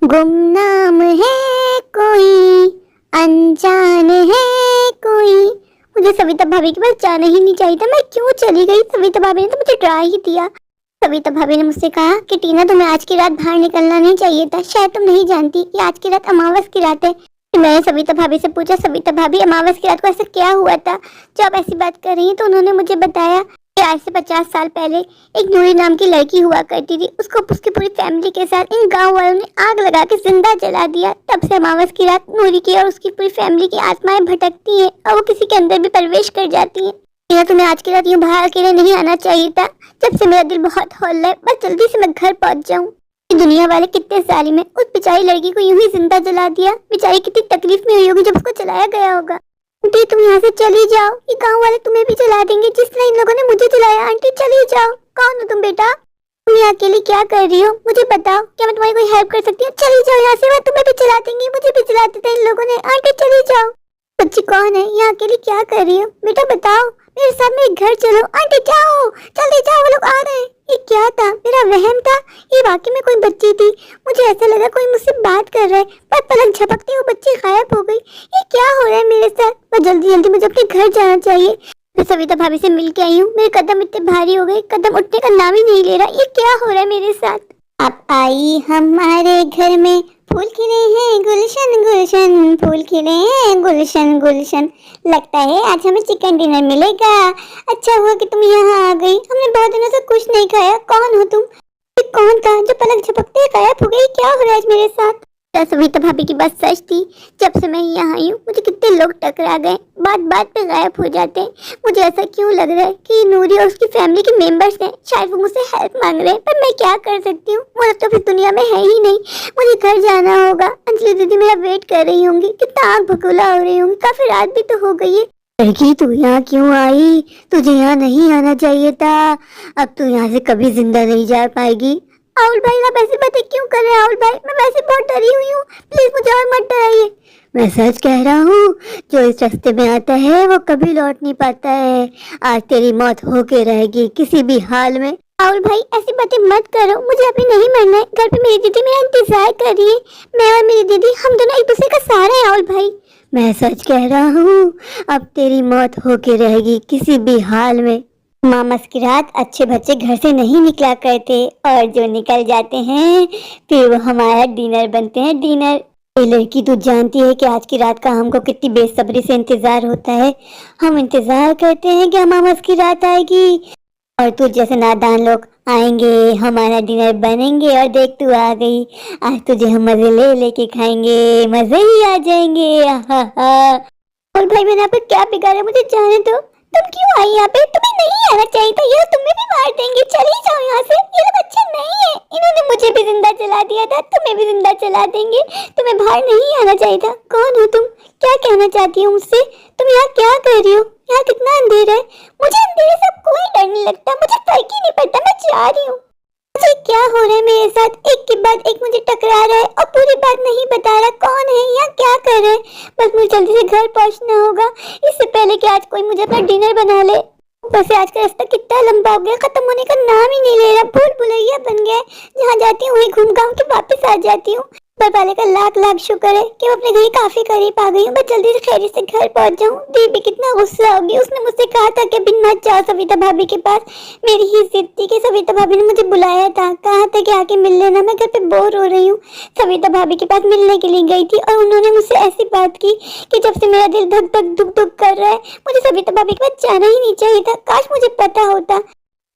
गुमनाम है कोई, अनजान है कोई। मुझे सविता भाभी के पास जाना ही नहीं चाहिए था। मैं क्यों चली गई? सविता भाभी ने तो मुझे डरा ही दिया। सविता भाभी ने मुझसे कहा कि टीना, तुम्हें आज की रात बाहर निकलना नहीं चाहिए था। शायद तुम नहीं जानती कि आज की रात अमावस की रात है। मैंने सविता भाभी से पूछा, सविता भाभी अमावस की रात को ऐसा क्या हुआ था जो आप ऐसी बात कर रही हैं? तो उन्होंने मुझे बताया कि आज से 50 साल पहले एक नूरी नाम की लड़की हुआ करती थी। उसको उसकी पूरी फैमिली के साथ इन गांव वालों ने आग लगा के जिंदा जला दिया। तब से अमावस की रात नूरी की और उसकी पूरी फैमिली की आत्माएं भटकती हैं और वो किसी के अंदर भी प्रवेश कर जाती हैं। टीना, तुम्हें आज की रात यूं बाहर अकेले नहीं आना चाहिए था। जब से मेरा दिल बहुत हौल रहा है, बस जल्दी से मैं घर पहुंच जाऊं। दुनिया वाले कितने जालिम हैं। उस बेचारी लड़की को यूं ही जिंदा जला दिया। बेचारी कितनी तकलीफ में हुई होगी जब उसको जलाया गया होगा। आंटी, तुम यहाँ से चली जाओ, ये गांव वाले तुम्हें भी जला देंगे जिस तरह इन लोगों ने मुझे जलाया। आंटी चली जाओ। कौन हो तुम बेटा? तुम यहाँ अकेली क्या कर रही हो? मुझे बताओ, क्या मैं तुम्हारी कोई हेल्प कर सकती हूँ? चली जाओ यहाँ से, मैं तुम्हें भी जला देंगी। मुझे भी जला देता इन लोगों ने। आंटी चली जाओ। बच्ची कौन है? यहाँ अकेली क्या कर रही हो? बेटा बताओ, मेरे साथ मेरे घर चलो। आंटी जाओ, जल्दी जाओ, वो लोग आ रहे हैं। ये क्या था? मेरा वहम था? ये वाकई में कोई बच्ची थी? मुझे ऐसा लगा कोई मुझसे बात कर रहा है, पर पलक झपकते वो बच्ची गायब हो गई। ये क्या हो रहा है मेरे साथ? मैं जल्दी जल्दी मुझे अपने घर जाना चाहिए। मैं सविता भाभी से मिल के आई हूँ। मेरे कदम इतने भारी हो गए, कदम उठने का नाम ही नहीं ले रहा। ये क्या हो रहा है मेरे साथ? आप आई हमारे घर में, फूल खिले हैं गुलशन गुलशन, फूल खिले हैं गुलशन गुलशन। लगता है आज हमें चिकन डिनर मिलेगा। अच्छा हुआ कि तुम यहाँ आ गई। हमने बहुत दिनों से कुछ नहीं खाया। कौन हो तुम? ये कौन था जो पलक झपकते गायब हो गई? क्या हो रहा है आज मेरे साथ? सविता भाभी की बात सच थी। जब से मैं यहाँ आई हूँ मुझे कितने लोग टकरा गए, बात बात पे गायब हो जाते हैं। मुझे ऐसा क्यों लग रहा है कि नूरी और उसकी फैमिली के मेंबर्स हैं, शायद वो मुझसे हेल्प मांग रहे हैं। पर मैं क्या कर सकती हूँ? वो तो फिर दुनिया में है ही नहीं। मुझे घर जाना होगा। अंजलि दीदी मेरा वेट कर रही होंगी, कितना आग भगोला हो रही होंगी। काफी रात भी तो हो गई है। लड़की, तू यहाँ क्यों आई? तुझे यहाँ नहीं आना चाहिए था। अब तू यहाँ से कभी जिंदा नहीं जा पाएगी। राहुल भाई, आप ऐसी बातें क्यों कर रहे हैं? राहुल भाई, मैं वैसे बहुत डरी हुई हूँ। प्लीज मुझे और मत डराइए। मैं सच कह रहा हूँ, जो इस रास्ते में आता है वो कभी लौट नहीं पाता है। आज तेरी मौत होके रहेगी किसी भी हाल में। राहुल भाई, ऐसी बातें मत करो। मुझे अभी नहीं मरना है। घर पे मेरी दीदी मेरा इंतजार कर रही है। मैं और मेरी दीदी, हम दोनों एक दूसरे का सहारा है। राहुल भाई, मैं सच कह रहा हूँ, अब तेरी मौत होके रहेगी किसी भी हाल में। अमावस की रात अच्छे बच्चे घर से नहीं निकला करते, और जो निकल जाते हैं फिर वो हमारा डिनर बनते हैं, डिनर। ये लड़की, तू जानती है कि आज की रात का हमको कितनी बेसब्री से इंतजार होता है। हम इंतजार करते हैं कि अमावस की रात आएगी और तू जैसे नादान लोग आएंगे, हमारा डिनर बनेंगे, और देख तू आ गई। आज तुझे हम मजे ले लेके खाएंगे, मजे ही आ जाएंगे। और भाई, मैंने आपको क्या बिगाड़ा? मुझे जाने दो। तुम क्यों आई यहाँ पे? तुम्हें नहीं आना चाहिए था। ये तुम्हें भी मार देंगे। चले जाओ यहाँ से। ये लोग अच्छे नहीं है। इन्होंने मुझे भी जिंदा जला दिया था, तुम्हें भी जिंदा जला देंगे। तुम्हें बाहर नहीं आना चाहिए था। कौन हो तुम? क्या कहना चाहती हो मुझसे? तुम यहाँ क्या कर रही हो? यहाँ कितना अंधेरा है। मुझे अंधेरे से कोई डर नहीं लगता। मुझे फर्क ही नहीं पड़ता। मैं जा रही हूँ। मुझे क्या हो रहा है मेरे साथ? एक के बाद एक मुझे टकरा रहा है और पूरी बात नहीं बता रहा। कौन है यहाँ? क्या कर रहे हैं? बस मुझे जल्दी से घर पहुँचना होगा, इससे पहले कि आज कोई मुझे अपना डिनर बना ले। ऊपर से आज का रास्ता कितना लंबा हो गया, खत्म होने का नाम ही नहीं ले रहा। भूल भुलैया बन गया। जहाँ जाती हूँ वहीं घूम घाम के वापस आ जाती हूँ। ऊपर वाले का लाख लाख शुक्र है कि मैं अपने घर काफी करीब आ गई हूँ। मैं जल्दी से खैरियत से घर पहुँच जाऊँ। दीदी कितना गुस्सा होगी। उसने मुझसे कहा था कि अभी मत जाओ सविता भाभी के पास। मेरी ही जिद थी कि सविता भाभी ने मुझे बुलाया था, कहा था कि आके मिल लेना। मैं घर पे बोर हो रही हूँ। सविता भाभी के पास मिलने के लिए गई थी और उन्होंने मुझसे ऐसी बात की कि जब से मेरा दिल धक धक दुख दुख कर रहा है, मुझे सविता भाभी के पास जाना ही नहीं चाहिए था। काश मुझे पता होता।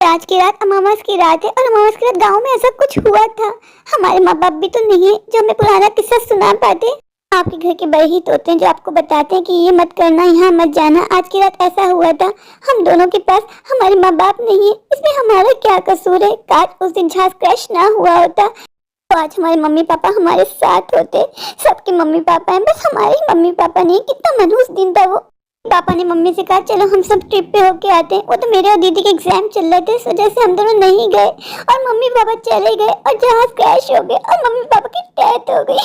आज की रात अमावस की रात है और अमावस की रात गांव में ऐसा कुछ हुआ था। हमारे माँ बाप भी तो नहीं है जो हमें पुराना किस्सा सुना पाते। आपके घर के बड़े ही तो होते हैं जो आपको बताते हैं कि ये मत करना, यहाँ मत जाना। आज की रात ऐसा हुआ था। हम दोनों के पास हमारे माँ बाप नहीं है, इसमें हमारा क्या कसूर है? काश उस दिन जहाज क्रैश ना हुआ होता तो आज हमारे मम्मी पापा हमारे साथ होते। सबके मम्मी पापा हैं, बस हमारे ही मम्मी पापा नहीं। कितना मनहूस दिन था वो। पापा ने मम्मी से कहा चलो हम सब ट्रिप पे होके आते हैं। वो तो मेरे और दीदी के एग्जाम चल रहे थे, इस वजह से हम दोनों नहीं गए और मम्मी पापा चले गए और जहाज क्रैश हो गए और मम्मी पापा की डेथ हो गई।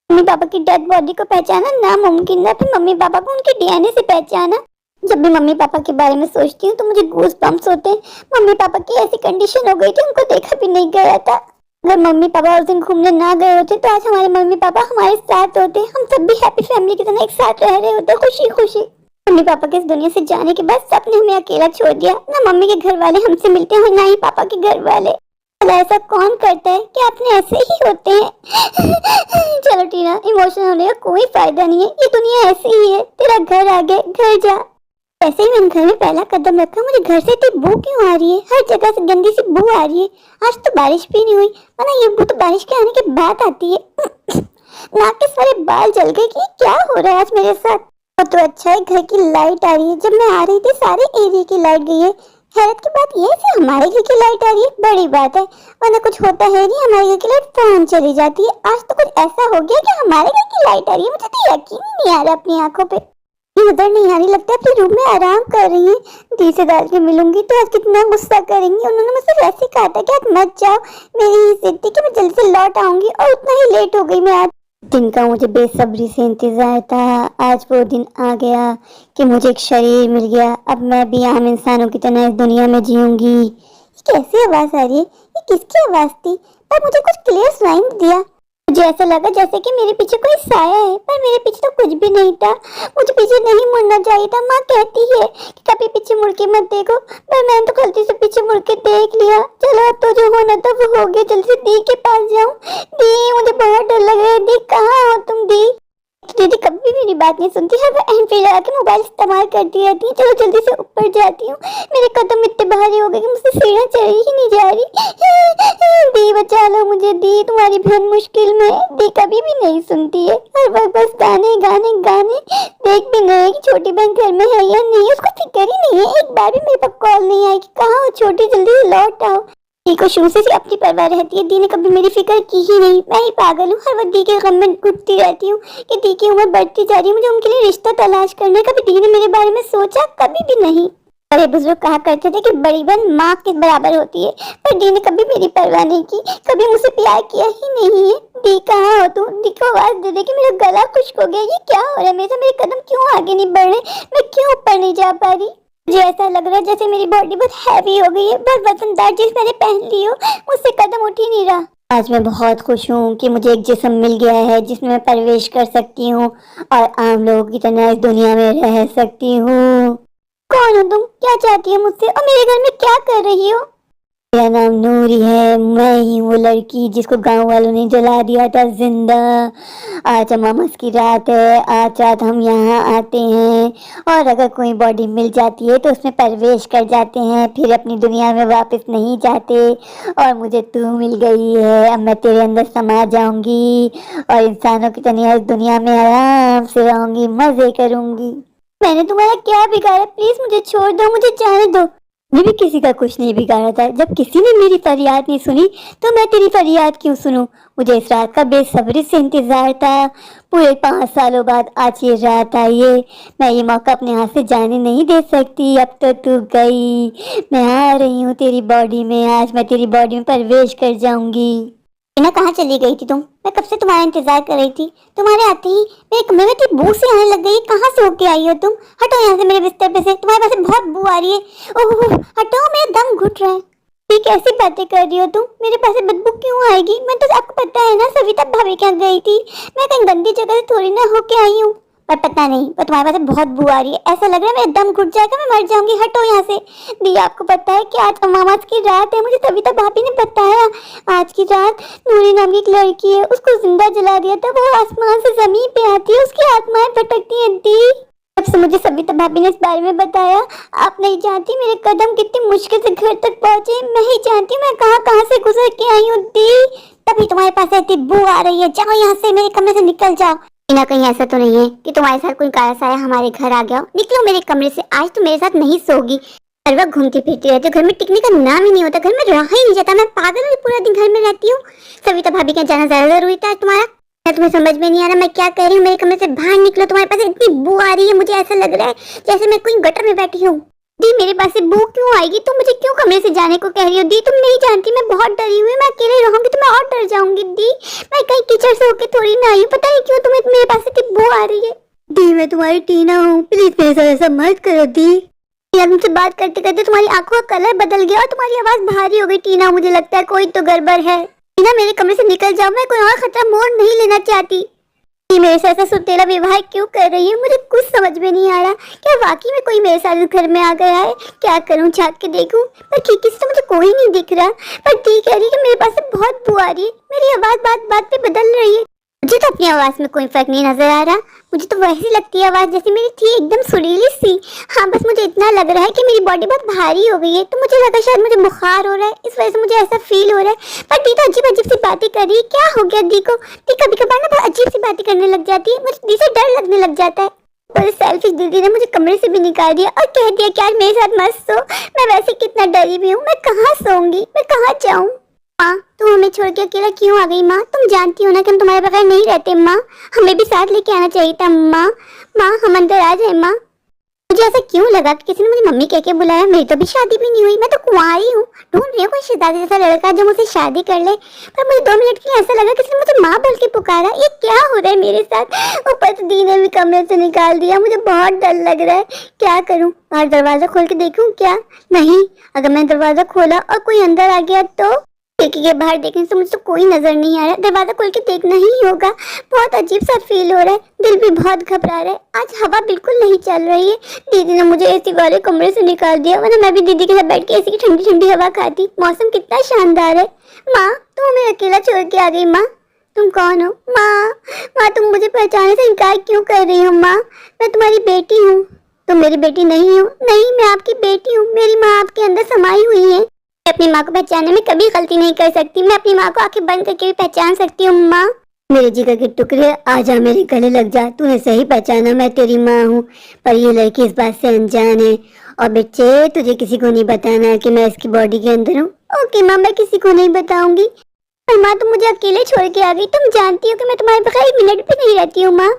मम्मी पापा की डेड बॉडी को पहचाना नामुमकिन था, फिर मम्मी पापा को उनके डीएनए से पहचाना। जब भी मम्मी पापा के बारे में सोचती हूँ तो मुझे गूज़ बम्प्स होते हैं। मम्मी पापा की ऐसी कंडीशन हो गई थी, उनको देखा भी नहीं गया था। अगर मम्मी पापा उस दिन घूमने ना गए होते तो आज हमारे मम्मी पापा हमारे साथ होते, हम सब भी हैप्पी फैमिली की तरह एक साथ रह रहे होते खुशी खुशी। मम्मी पापा के इस दुनिया से जाने के बाद सबने हमें अकेला छोड़ दिया। ना मम्मी के घर वाले हमसे मिलते हैं, ना ही पापा के घर वाले। भला ऐसा कौन करता है कि अपने ऐसे ही होते हैं। चलो टीना, इमोशनल होने का कोई फायदा नहीं है, ये दुनिया ऐसी ही है। तेरा घर आ गया, घर जा। ऐसे ही मैंने घर में पहला कदम रखा, मुझे घर से इतनी बू क्यों आ रही है, हर जगह से गंदी सी बू आ रही है। आज तो बारिश भी नहीं हुई, वरना ये बू तो बारिश के आने के बाद आती है। नाक के सारे बाल जल गए कि क्या हो रहा है आज मेरे साथ। तो अच्छा है घर की लाइट आ रही है, जब मैं आ रही थी सारे एरिया की लाइट गई है। हैरत की बात यह है कि हमारे घर की लाइट आ रही है, बड़ी बात है, वरना कुछ होता है नहीं, हमारे घर की लाइट फौरन चली जाती है। आज तो कुछ ऐसा हो गया कि हमारे घर की लाइट आ रही है, मुझे तो यकीन ही नहीं आ रहा अपनी आंखों पे। नजर नहीं आ रही, लगता है अपने रूम में आराम कर रही है। दी से डाल के मिलूंगी तो आज कितना गुस्सा करेंगी। उन्होंने मुझसे वैसे कहा था कि आज मत जाओ, मेरी ही जिद थी कि मैं जल्दी से लौट आऊंगी, और उतना ही लेट हो गई मैं आज। दिन का मुझे बेसब्री से इंतजार था, आज वो दिन आ गया कि मुझे एक शरीर मिल गया। अब मैं भी आम इंसानों की तरह इस दुनिया में जीऊंगी। ये कैसी आवाज आ रही है, ये किसकी आवाज थी? पर मुझे कुछ क्लियर सुनाई नहीं दिया। मुझे ऐसा लगा जैसे कि मेरे पीछे कोई साया है, पर मेरे पीछे तो कुछ भी नहीं था। मुझे पीछे नहीं मुड़ना चाहिए था। माँ कहती है कि कभी पीछे मुड़ के मत देखो, पर मैंने तो गलती से पीछे मुड़ के देख लिया। चलो अब तो जो होना था वो हो गया, जल्दी से दी के पास जाऊं। दी, मुझे बहुत डर लग रहा है। दी, कहाँ हो तुम? दी, दीदी कभी मेरी बात नहीं सुनती है, वो एंड पे जाके मोबाइल इस्तेमाल करती रहती है। चलो जल्दी से ऊपर जाती हूँ, मेरे कदम इतने भारी हो गए कि मुझसे सीढ़ियाँ चढ़ी ही नहीं जा रही। दी बचा लो मुझे, दी तुम्हारी बहन मुश्किल में। दी कभी भी नहीं सुनती है, हर वक्त बस गाने गाने गाने। देख भी नहीं कि छोटी बहन घर में है या नहीं, उसको फिक्र ही नहीं है। एक बार भी मेरे पास कॉल नहीं आई कि कहाँ हो छोटी, जल्दी से लौट आओ। दी को शुरू से अपनी परवाह रहती है। दी ने कभी मेरी फिक्र की ही नहीं। मैं ही पागल हूँ, हर वक्त दी के गम में घुटती रहती हूँ कि दी की उम्र बढ़ती जा रही है, मुझे उनके लिए रिश्ता तलाश करना है। कभी दी ने मेरे बारे में सोचा? कभी भी नहीं। बड़े बुजुर्ग कहा करते थे कि बड़ी बहन माँ के बराबर होती है, पर दी ने कभी मेरी परवाह नहीं की, कभी मुझसे प्यार किया ही नहीं है। दी कहाँ हो तुम? दी को आवाज दे दे कि मेरा गला खुश्क हो गया। ये क्या हो रहा है मेरे साथ? मेरे कदम क्यों आगे नहीं बढ़ रहे? मैं क्यों ऊपर नहीं जा पा रही? मुझे ऐसा लग रहा है जैसे मेरी बॉडी बहुत हैवी हो गई है, बहुत वजनदार चीज मैंने पहन ली हो, मुझसे कदम उठ ही नहीं रहा। आज मैं बहुत खुश हूँ कि मुझे एक जिस्म मिल गया है जिसमें मैं प्रवेश कर सकती हूँ और आम लोगों की तरह इस दुनिया में रह सकती हूँ। कौन हो तुम? क्या चाहती हो मुझसे, और मेरे घर में क्या कर रही हो? मेरा नाम नूरी है, मैं ही वो लड़की जिसको गांव वालों ने जला दिया था जिंदा। आज अमावस की रात है, आज रात हम यहाँ आते हैं और अगर कोई बॉडी मिल जाती है तो उसमें प्रवेश कर जाते हैं, फिर अपनी दुनिया में वापस नहीं जाते। और मुझे तू मिल गई है, अब मैं तेरे अंदर समा जाऊंगी और इंसानों की तरह इस दुनिया में आराम से रहूंगी, मजे करूंगी। मैंने तुम्हारा क्या बिगाड़ा? प्लीज मुझे छोड़ दो, मुझे जाने दो। मैंने भी किसी का कुछ नहीं बिगाड़ा था। जब किसी ने मेरी फरियाद नहीं सुनी तो मैं तेरी फरियाद क्यों सुनूं? मुझे इस रात का बेसब्री से इंतजार था। पूरे 5 सालों बाद आज ये रात आई है। मैं ये मौका अपने हाथ से जाने नहीं दे सकती। अब तो तू गई, मैं आ रही हूँ तेरी बॉडी में। आज मैं तेरी बॉडी में प्रवेश कर जाऊंगी। टीना, कहाँ चली गई थी तुम? मैं कब से तुम्हारा इंतजार कर रही थी। तुम्हारे आते ही मेरे कमरे में इतनी बू सी आने लग गई। कहाँ से होके आई हो तुम? हटो यहाँ से मेरे बिस्तर पे से, तुम्हारे पास बहुत बू आ रही है। ओह हटो, मेरा दम घुट रहा है। ये कैसी बातें कर रही हो तुम? मेरे पास बदबू क्यों आएगी? मैं तो, आपको पता है ना, सविता भाभी के यहाँ गई थी। मैं कहीं गंदी जगह से थोड़ी ना होके आई हूँ। पर पता नहीं, पर तुम्हारे पास बहुत बू आ रही है। ऐसा लग रहा है मेरा दम घुट जाएगा, मैं मर जाऊंगी। हटो यहाँ से। दी, आपको पता है कि आज अमावस की रात है? मुझे सविता भाभी ने बताया। आज की रात नूरी नाम की एक लड़की है, उसको जिंदा जला दिया था। वो आसमान से जमीन पे आती है, उसकी आत्माएं भटकती है। दी, जब से मुझे सविता भाभी ने इस बारे में बताया, आप नहीं जानती मेरे कदम कितनी मुश्किल से घर तक पहुंचे। मैं ही जानती हूँ मैं कहाँ कहाँ से गुजर के आई हूँ। दी, तभी तुम्हारे पास ऐसी बू आ रही है। जाओ यहाँ से, मेरे कमरे से निकल जाओ। ना कहीं ऐसा तो नहीं है कि तुम्हारे साथ कोई काला साया हमारे घर आ गया हो? निकलो मेरे कमरे से, आज तो मेरे साथ नहीं सोगी। हर वक्त घूमती फिरती रहती हो, घर में टिकने का नाम ही नहीं होता, घर में रहा ही नहीं जाता। मैं पागल हूँ, पूरा दिन घर में रहती हूँ। सविता भाभी के जाना ज्यादा जरूरी था तुम्हारा? मैं तुम्हें समझ में नहीं आ रहा मैं क्या कह रही हूँ? मेरे कमरे से बाहर निकलो, तुम्हारे पास इतनी बू आ रही है, मुझे ऐसा लग रहा है जैसे मैं कोई गटर में बैठी हूँ। दी, मेरे पास से बू क्यों आएगी? तुम मुझे क्यों कमरे से जाने को कह रही हो? दी, तुम नहीं जानती मैं बहुत डरी हुई, मैं अकेले रहूंगी तो मैं और डर जाऊंगी। दी, मैं कहीं कीचड़ से होके थोड़ी ना आई हूँ, पता नहीं क्यों तुम्हें मेरे पास से बू आ रही है। दी, मैं तुम्हारी टीना हूँ, प्लीज मेरे साथ ऐसा मत करो। दी, यार मुझसे बात करते करते तुम्हारी आंखों का कलर बदल गया और तुम्हारी आवाज भारी हो गई। टीना, मुझे लगता है कोई तो गड़बड़ है। ना मेरे कमरे से निकल जाओ, मैं कोई और खतरा मोड़ नहीं लेना चाहती। ये मेरे साथ ऐसा सुतेला विवाह क्यों कर रही है, मुझे कुछ समझ में नहीं आ रहा। क्या वाकई में कोई मेरे साथ इस घर में आ गया है? क्या करूं, झांक के देखूं, पर खिड़की से तो मुझे कोई नहीं दिख रहा। पर दी कह रही है कि मेरे पास से बहुत बू आ रही है, मेरी आवाज बात बात पे बदल रही है। मुझे तो अपनी आवाज में कोई फर्क नहीं नजर आ रहा, मुझे तो वैसी लगती है आवाज जैसी मेरी थी, एकदम सुरीली सी। हाँ, बस मुझे इतना लग रहा है कि मेरी बॉडी बहुत भारी हो गई है, तो मुझे लगा शायद मुझे बुखार हो रहा है, इस वजह से मुझे ऐसा फील हो रहा है। पर दी तो अजीब अजीब सी बातें कर रही है, क्या हो गया दी को? दी कभी कभार ना बहुत अजीब सी बातें करने लग जाती है, मुझे दी से डर लगने लग जाता है। पर सेल्फिश दीदी ने मुझे कमरे से भी निकाल दिया और कह दिया कि आज मेरे साथ मत सो। मैं वैसे कितना डरी भी हूँ, मैं कहाँ सोऊंगी, मैं कहाँ जाऊँ? माँ, तुम हमें छोड़ के अकेला क्यों आ गई माँ? तुम जानती हो ना कि हम तुम्हारे बगैर नहीं रहते माँ, हमें भी साथ लेके आना चाहिए था माँ। माँ, हम अंदर आ जाए माँ। मुझे ऐसा क्यों लगा कि किसी ने मुझे मम्मी कह के बुलाया? मेरी तो भी शादी भी नहीं हुई, मैं तो कुंवारी हूँ। ढूंढ रही हूँ कोई शहजादी जैसा लड़का जो मुझसे शादी कर ले, पर मुझे 2 मिनट के लिए ऐसा लगा किसी ने मुझे माँ बोल के पुकारा। ये क्या हो रहा है मेरे साथ? ऊपर तो दी ने भी कमरे से निकाल दिया, मुझे बहुत डर लग रहा है। क्या करूँ? और दरवाजा खोल के देखूँ क्या? नहीं, अगर मैं दरवाजा खोला और कोई अंदर आ गया तो? खिड़की के बाहर देखने से मुझे तो कोई नजर नहीं आ रहा, दरवाजा खोल के देखना ही होगा। बहुत अजीब सा फील हो रहा है, दिल भी बहुत घबरा रहा है। आज हवा बिल्कुल नहीं चल रही है। दीदी ने मुझे एसी वाले कमरे से निकाल दिया, वरना मैं भी दीदी के साथ बैठ के एसी की ठंडी ठंडी हवा खाती। मौसम कितना शानदार है। माँ, तुम हमें अकेला छोड़ के आ गई माँ। तुम कौन हो माँ? माँ, तुम मुझे पहचानने से इनकार क्यों कर रही हो माँ? मैं तुम्हारी बेटी हूँ। तुम मेरी बेटी नहीं हो? नहीं, मैं आपकी बेटी हूँ, मेरी माँ आपके अंदर समाई हुई है। मैं अपनी माँ को पहचानने में कभी गलती नहीं कर सकती, मैं अपनी माँ को आंखें बंद करके भी पहचान सकती हूँ। माँ, मेरे जिगर के टुकड़े, आजा मेरे गले लग जा, तूने सही पहचाना, मैं तेरी माँ हूँ। पर ये लड़की इस बात से अनजान है। और बच्चे, तुझे किसी को नहीं बताना कि मैं इसकी बॉडी के अंदर हूँ। ओके माँ, मैं किसी को नहीं बताऊंगी। पर माँ, तुम मुझे अकेले छोड़ के आ गई, तुम जानती हो कि मैं तुम्हारे बगैर 1 मिनट भी नहीं रहती हूँ माँ।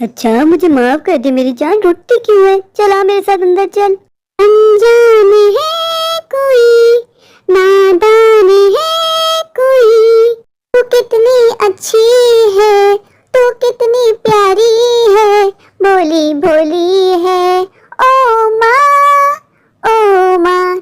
अच्छा, मुझे माफ कर दे मेरी जान, रुकती क्यों है? चल आ मेरे साथ अंदर चल। अनजान है कोई, नादान है कोई, तू कितनी अच्छी है, तू कितनी प्यारी है, भोली भोली है, ओ माँ, ओ माँ।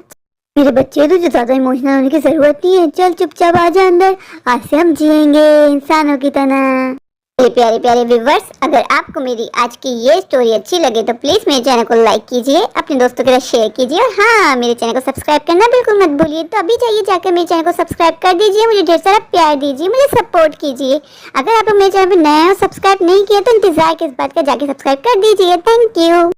मेरे बच्चे, तुझे ज्यादा इमोशनल होने की जरूरत नहीं है, चल चुपचाप आ जा अंदर, आज से हम जिएंगे इंसानों की तरह। मेरे प्यारे प्यारे व्यूवर्स, अगर आपको मेरी आज की ये स्टोरी अच्छी लगे तो प्लीज़ मेरे चैनल को लाइक कीजिए, अपने दोस्तों के साथ शेयर कीजिए और हाँ, मेरे चैनल को सब्सक्राइब करना बिल्कुल मत भूलिए। तो अभी जाइए जाकर मेरे चैनल को सब्सक्राइब कर दीजिए, मुझे ढेर सारा प्यार दीजिए, मुझे सपोर्ट कीजिए। अगर आप मेरे चैनल पर नए हो, सब्सक्राइब नहीं किया तो इंतजार किस बात का, जाके सब्सक्राइब कर दीजिए। Thank you.